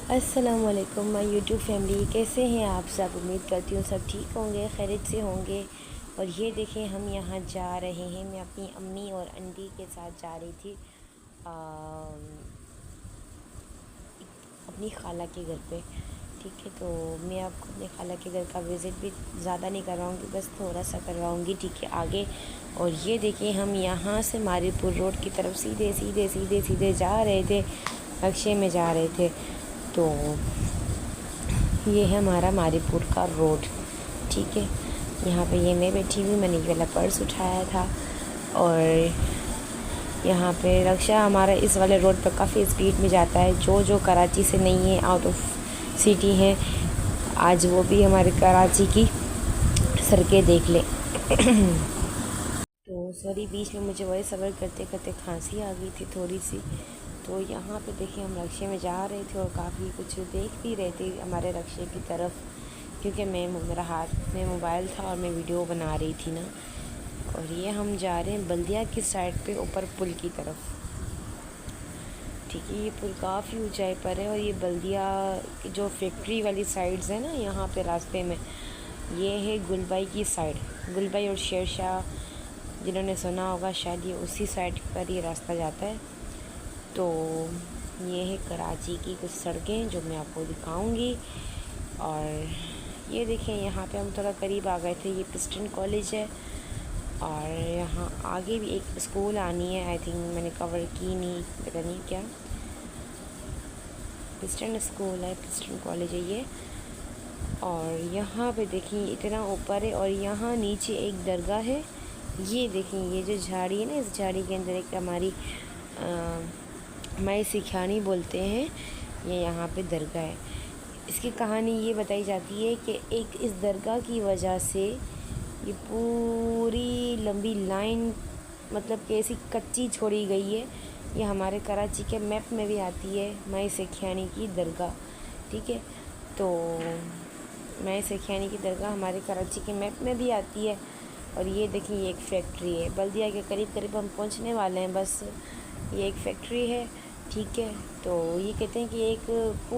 अस्सलामुअलैकुम my YouTube family, कैसे हैं आप सब। उम्मीद करती हूँ सब ठीक होंगे, खैरियत से होंगे। और ये देखें, हम यहाँ जा रहे हैं। मैं अपनी अम्मी और आंटी के साथ जा रही थी अपनी खाला के घर पे। ठीक है, तो मैं आपको अपने खाला के घर का विज़िट भी ज़्यादा नहीं करवाऊँगी, बस थोड़ा सा करवाऊँगी। ठीक है, आगे। और ये देखिए, हम यहाँ से मारीपुर रोड की तरफ सीधे सीधे सीधे सीधे जा रहे थे, नक्शे में जा रहे थे। तो ये है हमारा मारीपुर का रोड। ठीक है, यहाँ पे ये मैं बैठी हुई, मैंने ये वाला पर्स उठाया था। और यहाँ पे रक्षा हमारा इस वाले रोड पर काफ़ी स्पीड में जाता है। जो कराची से नहीं है, आउट ऑफ सिटी है, आज वो भी हमारे कराची की सड़कें देख ले। तो सॉरी, बीच में मुझे वही सफ़र करते करते खांसी आ गई थी थोड़ी सी। तो यहाँ पे देखिए, हम रक्शे में जा रहे थे और काफ़ी कुछ देख भी रहे थे हमारे रक्शे की तरफ, क्योंकि मेरा हाथ में मोबाइल था और मैं वीडियो बना रही थी ना। और ये हम जा रहे हैं बल्दिया की साइड पे, ऊपर पुल की तरफ। ठीक है, ये पुल काफ़ी ऊंचाई पर है। और ये बल्दिया की जो फैक्ट्री वाली साइड्स है ना, यहाँ पे रास्ते में, ये है गुलबाई की साइड। गुलबाई और शेरशाह, जिन्होंने सुना होगा शायद, ये उसी साइड पर ये रास्ता जाता है। तो ये है कराची की कुछ सड़कें जो मैं आपको दिखाऊंगी। और ये देखें, यहाँ पे हम थोड़ा करीब आ गए थे। ये पिस्टन कॉलेज है। और यहाँ आगे भी एक स्कूल आनी है, आई थिंक मैंने कवर की नहीं, पता नहीं क्या। पिस्टन स्कूल है, पिस्टन कॉलेज है ये। और यहाँ पे देखिए, इतना ऊपर है। और यहाँ नीचे एक दरगाह है। ये देखें, ये जो झाड़ी है ना, इस झाड़ी के अंदर एक हमारी माई सिखानी बोलते हैं, ये यहाँ पे दरगाह है। इसकी कहानी ये बताई जाती है कि एक इस दरगाह की वजह से ये पूरी लंबी लाइन, मतलब कि ऐसी कच्ची छोड़ी गई है। ये हमारे कराची के मैप में भी आती है, माई सिखानी की दरगाह। ठीक है, तो माई सिखानी की दरगाह हमारे कराची के मैप में भी आती है। और ये देखिए, ये एक फैक्ट्री है। बल्दिया के करीब करीब हम पहुंचने वाले हैं, बस। ये एक फैक्ट्री है। ठीक है, तो ये कहते हैं कि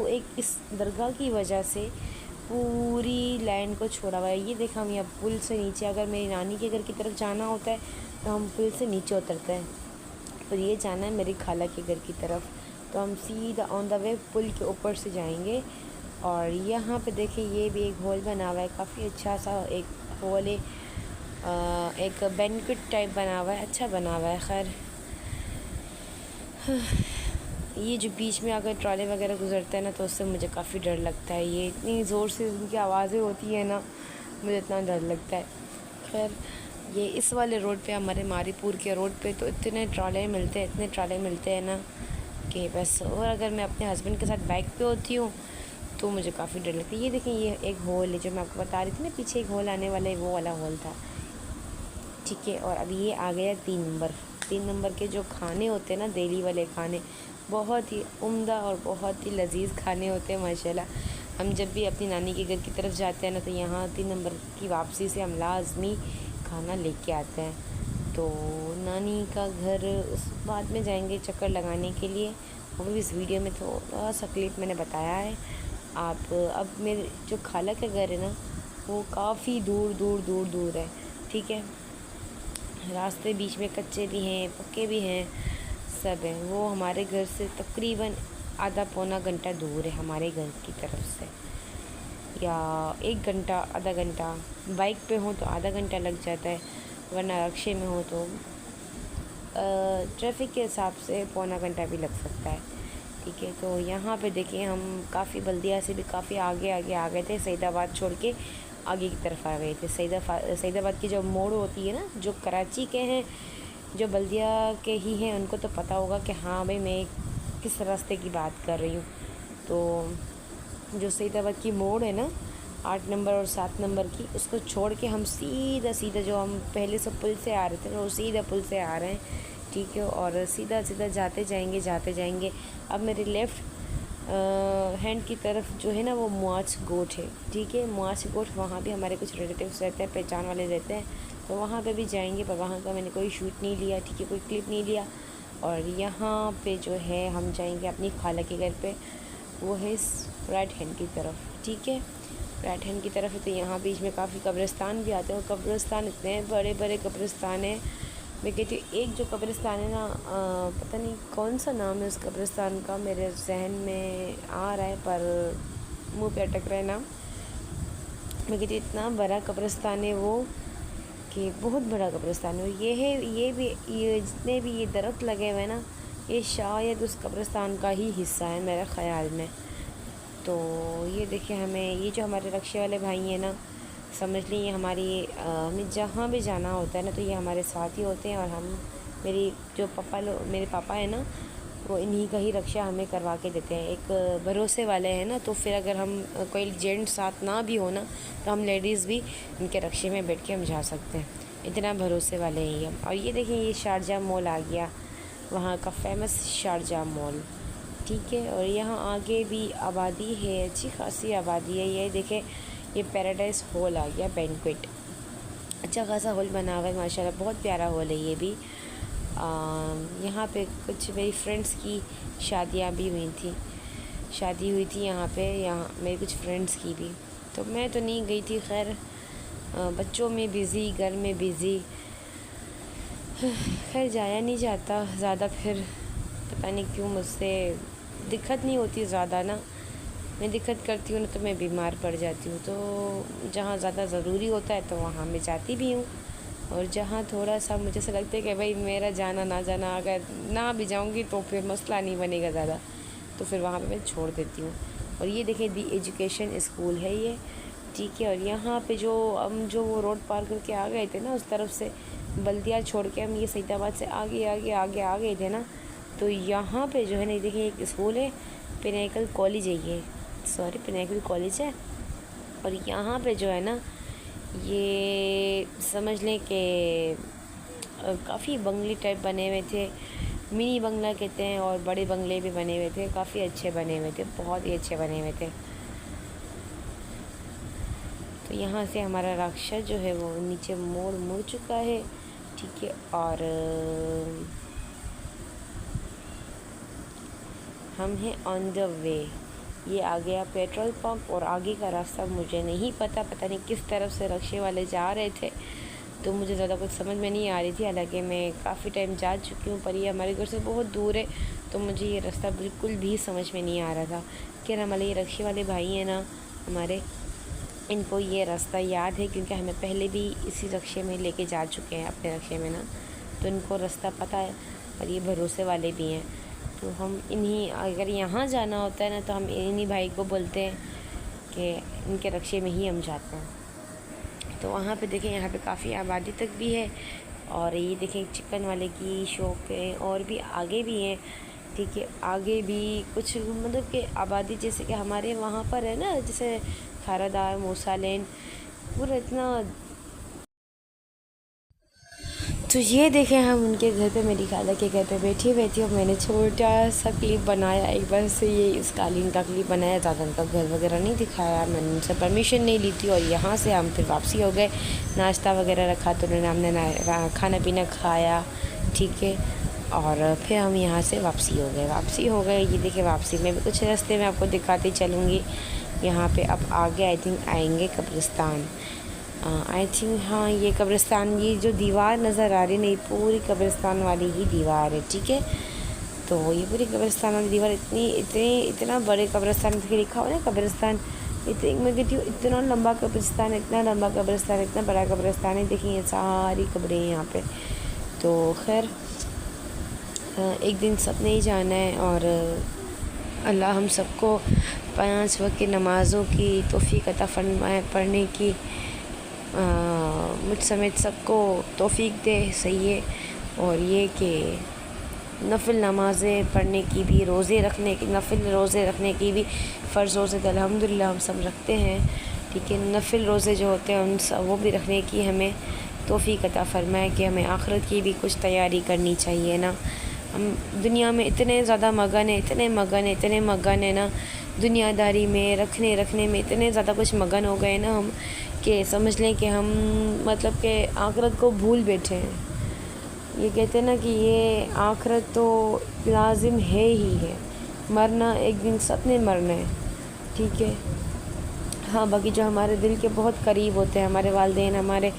एक इस दरगाह की वजह से पूरी लाइन को छोड़ा हुआ है। ये देखा, हम यहाँ पुल से नीचे, अगर मेरी नानी के घर की तरफ जाना होता है तो हम पुल से नीचे उतरते हैं। और ये जाना है मेरी खाला के घर की तरफ, तो हम सीधा ऑन द वे पुल के ऊपर से जाएंगे। और यहाँ पे देखिए, ये भी एक हॉल बना हुआ है, काफ़ी अच्छा सा एक हॉल है। एक बैंक्वेट टाइप बना हुआ है, अच्छा बना हुआ है। खैर, ये जो बीच में अगर ट्रॉले वगैरह गुजरता है ना, तो उससे मुझे काफ़ी डर लगता है। ये इतनी ज़ोर से उनकी आवाज़ें होती है ना, मुझे इतना डर लगता है। खैर, ये इस वाले रोड पे, हमारे मारीपुर के रोड पे तो इतने ट्रॉले मिलते हैं ना कि बस। और अगर मैं अपने हस्बैंड के साथ बाइक पे होती हूँ तो मुझे काफ़ी डर लगता है। ये देखें, ये एक हॉल है जो मैं आपको बता रही थी ना, पीछे एक हॉल आने वाला है, वो वाला हॉल था। ठीक है, और अभी ये आ गया 3 नंबर के जो खाने होते हैं ना, दिल्ली वाले खाने, बहुत ही उम्दा और बहुत ही लजीज खाने होते हैं माशाल्लाह। हम जब भी अपनी नानी के घर की तरफ जाते हैं ना, तो यहाँ 3 नंबर की वापसी से हम लाजमी खाना लेके आते हैं। तो नानी का घर उस बाद में जाएंगे चक्कर लगाने के लिए, वो भी इस वीडियो में थोड़ा सा क्लिप मैंने बताया है। आप अब मेरे जो खाला का घर है ना, वो काफ़ी दूर दूर दूर दूर है। ठीक है, रास्ते बीच में कच्चे भी हैं, पक्के भी हैं, सब हैं। वो हमारे घर से तकरीबन आधा पौना घंटा दूर है, हमारे घर की तरफ से, या 1 घंटा आधा घंटा। बाइक पे हो तो आधा घंटा लग जाता है, वरना रक्शे में हो तो ट्रैफिक के हिसाब से पौना घंटा भी लग सकता है। ठीक है, तो यहाँ पे देखिए, हम काफ़ी बल्दिया से भी काफ़ी आगे आगे आ गए थे। सईदाबाद छोड़ के आगे की तरफ आ गए थे। सईदाबाद की जो मोड़ होती है ना, जो कराची के हैं, जो बल्दिया के ही हैं, उनको तो पता होगा कि हाँ भाई, मैं किस रास्ते की बात कर रही हूँ। तो जो सईदाबाद की मोड़ है ना, 8 नंबर और 7 नंबर की, उसको छोड़ के हम सीधा सीधा, जो हम पहले से पुल से आ रहे थे ना, वो सीधा पुल से आ रहे हैं। ठीक है, और सीधा सीधा जाते जाएंगे। अब मेरे लेफ़्ट हैंड की तरफ जो है ना, वो मुआच गोट है। ठीक है, मुआच गोट, वहाँ भी हमारे कुछ रिलेटिव्स रहते हैं, पहचान वाले रहते हैं, तो वहाँ पे भी जाएंगे। पर वहाँ का मैंने कोई शूट नहीं लिया, ठीक है, कोई क्लिप नहीं लिया। और यहाँ पे जो है, हम जाएंगे अपनी खाला के घर पे। वो है इस राइट हैंड की तरफ, ठीक है, राइट हैंड की तरफ है। तो यहाँ बीच में काफ़ी कब्रिस्तान भी आते हैं, और कब्रिस्तान इतने बड़े बड़े कब्रिस्तान हैं। मैं कहती हूँ एक जो कब्रिस्तान है ना, पता नहीं कौन सा नाम है उस कब्रिस्तान का, मेरे जहन में आ रहा है पर मुंह पे अटक रहा है नाम। मैं कहती हूँ इतना बड़ा कब्रिस्तान है वो, कि बहुत बड़ा कब्रिस्तान है। ये है, ये भी, ये जितने भी ये दरख्त लगे हुए हैं ना, ये शायद उस कब्रिस्तान का ही हिस्सा है मेरे ख़्याल में। तो ये देखिए, हमें ये जो हमारे रक्शे वाले भाई हैं ना, समझ लीजिए हमारी, हमें जहाँ भी जाना होता है ना, तो ये हमारे साथ ही होते हैं। और हम, मेरी जो मेरे पापा है ना, वो इन्हीं का ही रक्षा हमें करवा के देते हैं। एक भरोसे वाले हैं ना, तो फिर अगर हम कोई जेंट्स साथ ना भी हो ना, तो हम लेडीज़ भी इनके रक्षे में बैठ के हम जा सकते हैं, इतना भरोसे वाले हैं हम। और ये देखिए, ये शारजाह मॉल आ गया, वहाँ का फेमस शारजाह मॉल, ठीक है। और यहाँ आगे भी आबादी है, अच्छी खासी आबादी है। ये देखें, ये पैराडाइज हॉल आ गया, बैंक्वेट, अच्छा खासा हॉल बना हुआ है माशाल्लाह, बहुत प्यारा हॉल है ये भी। यहाँ पे कुछ मेरी फ्रेंड्स की शादियाँ भी हुई थी, शादी हुई थी यहाँ पे, यहाँ मेरे कुछ फ्रेंड्स की भी। तो मैं तो नहीं गई थी, खैर बच्चों में बिज़ी, घर में बिज़ी, खैर जाया नहीं जाता ज़्यादा। फिर पता नहीं क्यों मुझसे दिक्कत नहीं होती ज़्यादा ना, मैं दिक्कत करती हूँ ना तो मैं बीमार पड़ जाती हूँ। तो जहाँ ज़्यादा ज़रूरी होता है तो वहाँ मैं जाती भी हूँ, और जहाँ थोड़ा सा मुझे ऐसा लगता है कि भाई मेरा जाना ना जाना, अगर ना भी जाऊँगी तो फिर मसला नहीं बनेगा ज़्यादा, तो फिर वहाँ पे मैं छोड़ देती हूँ। और ये देखें, दी एजुकेशन स्कूल है ये, ठीक है। और यहाँ पे जो हम जो वो रोड पार करके आ गए थे ना, उस तरफ से बल्दिया छोड़ के हम ये सईदाबाद से आगे आगे आगे आ गए थे ना, तो यहाँ पे जो है ना, देखिए एक स्कूल है, पिनाकल कॉलेज है ये, सॉरी पिनाकल कॉलेज है। और यहाँ पे जो है ना, ये समझ लें कि काफ़ी बंगले टाइप बने हुए थे, मिनी बंगला कहते हैं, और बड़े बंगले भी बने हुए थे, काफ़ी अच्छे बने हुए थे, बहुत ही अच्छे बने हुए थे। तो यहाँ से हमारा राक्षस जो है वो नीचे मुड़ चुका है, ठीक है। और हम हैं ऑन द वे, ये आ गया पेट्रोल पंप, और आगे का रास्ता मुझे नहीं पता नहीं किस तरफ से रक्शे वाले जा रहे थे, तो मुझे ज़्यादा कुछ समझ में नहीं आ रही थी। हालांकि मैं काफ़ी टाइम जा चुकी हूँ, पर ये हमारे घर से बहुत दूर है, तो मुझे ये रास्ता बिल्कुल भी समझ में नहीं आ रहा था। कि हमारे ये रक्शे वाले भाई हैं ना हमारे, इनको ये रास्ता याद है, क्योंकि हमें पहले भी इसी रक्शे में लेके जा चुके हैं, अपने रक्शे में ना, तो इनको रास्ता पता है, और ये भरोसे वाले भी हैं। तो हम इन्हीं, अगर यहाँ जाना होता है ना, तो हम इन्हीं भाई को बोलते हैं कि इनके रक्शे में ही हम जाते हैं। तो वहाँ पे देखें, यहाँ पे काफ़ी आबादी तक भी है। और ये देखें, चिकन वाले की शॉप है, और भी आगे भी हैं, ठीक है, आगे भी कुछ मतलब कि आबादी जैसे कि हमारे वहाँ पर है ना, जैसे खारादार, मूसा लेन, पूरा इतना। तो ये देखें, हम उनके घर पे, मेरी खाला के घर पे बैठी हुई थी, और मैंने छोटा सा क्लिप बनाया, एक बार से ये इस कालीन का क्लिप बनाया, ज़्यादा उनका घर वगैरह नहीं दिखाया, मैंने उनसे परमिशन नहीं ली थी। और यहाँ से हम फिर वापसी हो गए, नाश्ता वगैरह रखा तो उन्होंने, हमने खाना पीना खाया, ठीक है। और फिर हम यहाँ से वापसी हो गए। ये देखिए, वापसी में भी कुछ रास्ते में आपको दिखाती चलूँगी। यहाँ पे अब आगे आई थिंक आएंगे कब्रिस्तान, आई थिंक, हाँ ये कब्रिस्तान, ये जो दीवार नज़र आ रही नहीं, पूरी कब्रिस्तान वाली ही दीवार है, ठीक है। तो ये पूरी कब्रिस्तान वाली दीवार, इतना बड़े कब्रिस्तान पे लिखा हुआ है कब्रिस्तान, मैं कहती हूँ इतना लंबा कब्रिस्तान, इतना लंबा कब्रिस्तान, इतना बड़ा कब्रिस्तान है। देखिए, ये सारी कब्रें हैं यहाँ पे। तो खैर, एक दिन सब नहीं जाना है, और अल्लाह हम सबको 5 वक्त की नमाज़ों की तौफ़ीक़ अता फ़रमाए, पढ़ने की, मुझ समेत सबको तौफ़ीक़ दे, सही है। और ये कि नफिल नमाज़ें पढ़ने की भी, रोज़े रखने की, नफिल रोज़े रखने की भी, फ़र्ज़ रोज़े तो अल्हम्दुलिल्लाह हम सब रखते हैं, ठीक है। नफिल रोज़े जो होते हैं उन सब वो भी रखने की हमें तौफ़ीक़ अता फ़रमाए, कि हमें आखिरत की भी कुछ तैयारी करनी चाहिए ना। हम दुनिया में इतने ज़्यादा मगन है ना, दुनियादारी में, रखने में इतने ज़्यादा कुछ मगन हो गए ना हम, कि समझ लें कि हम मतलब कि आखिरत को भूल बैठे हैं। ये कहते हैं ना कि ये आखिरत तो लाजिम है ही है, मरना एक दिन सबने मरना है, ठीक है। हाँ, बाकी जो हमारे दिल के बहुत करीब होते हैं, हमारे वालिदैन, हमारे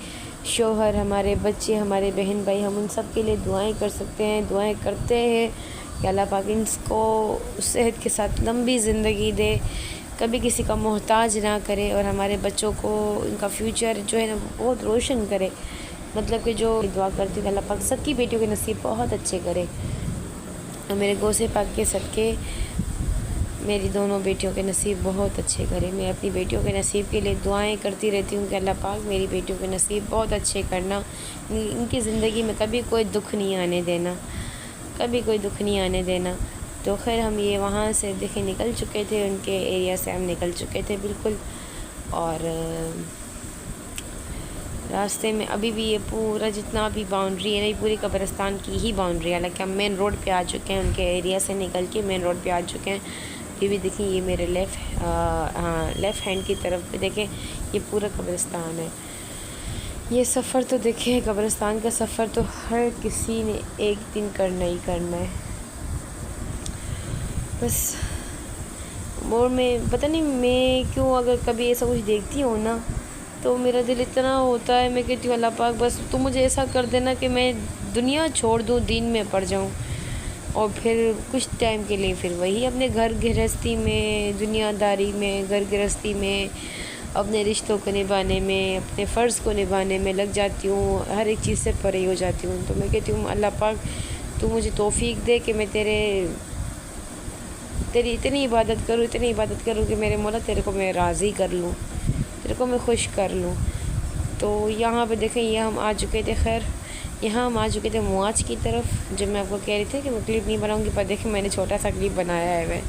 शौहर, हमारे बच्चे, हमारे बहन भाई, हम उन सब के लिए दुआएं कर सकते हैं, दुआएं करते हैं कि अल्लाह पाक इनको सेहत के साथ लंबी ज़िंदगी दे, कभी किसी का मोहताज ना करे और हमारे बच्चों को इनका फ्यूचर जो है ना बहुत रोशन करे। मतलब कि जो दुआ करती थी अल्लाह पाक सबकी बेटियों के नसीब बहुत अच्छे करे और मेरे गौसे पाक के सदके मेरी दोनों बेटियों के नसीब बहुत अच्छे करे। मैं अपनी बेटियों के नसीब के लिए दुआएं करती रहती हूँ कि अल्लाह पाक मेरी बेटियों के नसीब बहुत अच्छे करना, इनकी ज़िंदगी में कभी कोई दुख नहीं आने देना, कभी कोई दुख नहीं आने देना। तो खैर हम ये वहाँ से देखे निकल चुके थे, उनके एरिया से हम निकल चुके थे बिल्कुल। और रास्ते में अभी भी ये पूरा जितना भी बाउंड्री है ना, ये पूरी कब्रिस्तान की ही बाउंड्री है। हालांकि हम मेन रोड पे आ चुके हैं, उनके एरिया से निकल के मेन रोड पे आ चुके हैं। ये भी देखें, ये मेरे लेफ़्ट हैंड की तरफ पे देखें, ये पूरा कब्रिस्तान है। ये सफ़र तो देखें, कब्रिस्तान का सफ़र तो हर किसी ने एक दिन करना ही करना है। बस और मैं पता नहीं मैं क्यों अगर कभी ऐसा कुछ देखती हूँ ना तो मेरा दिल इतना होता है, मैं कहती हूँ अल्लाह पाक बस तू मुझे ऐसा कर देना कि मैं दुनिया छोड़ दूँ, दीन में पड़ जाऊँ और फिर कुछ टाइम के लिए फिर वही अपने घर गृहस्थी में, दुनियादारी में, घर गृहस्थी में, अपने रिश्तों को निभाने में, अपने फ़र्ज़ को निभाने में लग जाती हूँ, हर एक चीज़ से परे हो जाती हूँ। तो मैं कहती हूँ अल्लाह पाक तू मुझे तौफ़ीक दे कि मैं तेरी इतनी इबादत करूँ कि मेरे मौला तेरे को मैं राज़ी कर लूँ, तेरे को मैं खुश कर लूँ। तो यहाँ पे देखें, ये हम आ चुके थे, खैर यहाँ हम आ चुके थे मुआज की तरफ। जब मैं आपको कह रही थी कि मैं क्लिप नहीं बनाऊँगी, पर देखें मैंने छोटा सा क्लिप बनाया है मैं।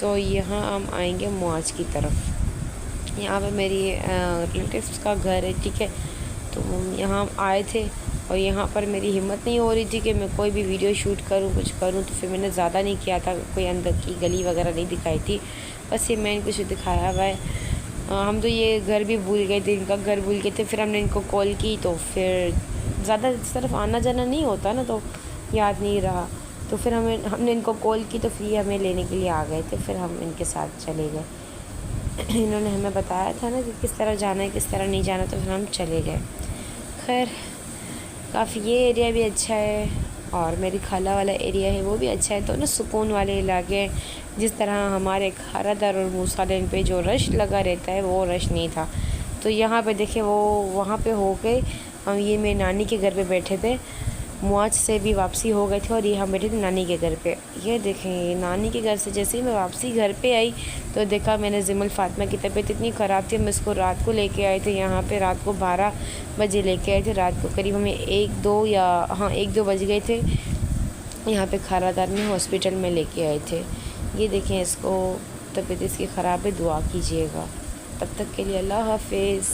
तो यहाँ हम आएंगे मुआज की तरफ। यहाँ पे मेरी रिलेटिव्स का घर है, ठीक है। तो यहाँ हम आए थे और यहाँ पर मेरी हिम्मत नहीं हो रही थी कि मैं कोई भी वीडियो शूट करूँ, कुछ करूँ। तो फिर मैंने ज़्यादा नहीं किया था, कोई अंदर की गली वगैरह नहीं दिखाई थी, बस ये मैंने कुछ दिखाया हुआ है। हम तो ये घर भी भूल गए थे, इनका घर भूल गए थे। फिर हमने इनको कॉल की तो फिर ज़्यादा इस तरफ आना जाना नहीं होता ना, तो याद नहीं रहा। तो फिर हमने इनको कॉल की तो फिर ये हमें लेने के लिए आ गए थे। फिर हम इनके साथ चले गए। इन्होंने हमें बताया था ना कि किस तरह जाना है, किस तरह नहीं जाना, तो फिर हम चले गए। खैर काफ़ी ये एरिया भी अच्छा है और मेरी खाला वाला एरिया है वो भी अच्छा है। तो ना सुकून वाले इलाके हैं। जिस तरह हमारे खारादर और मूसा लेन पे जो रश लगा रहता है वो रश नहीं था। तो यहाँ पे देखें वो वहाँ पे हो गए हम, ये मेरी नानी के घर पे बैठे थे, मुआज से भी वापसी हो गए थे और ये हम बैठे थे नानी के घर पे। ये देखें नानी के घर से जैसे ही मैं वापसी घर पे आई तो देखा मैंने जिमल फ़ातिमा की तबीयत इतनी ख़राब थी, हम इसको रात को लेके आए थे यहाँ पे। रात को 12 बजे लेके आए थे, रात को करीब हमें 1-2 बज गए थे। यहाँ पे खारादार में हॉस्पिटल में लेके आए थे। ये देखें इसको तबीयत इसकी ख़राब है, दुआ कीजिएगा। तब तक के लिए अल्लाह हाफ़िज़।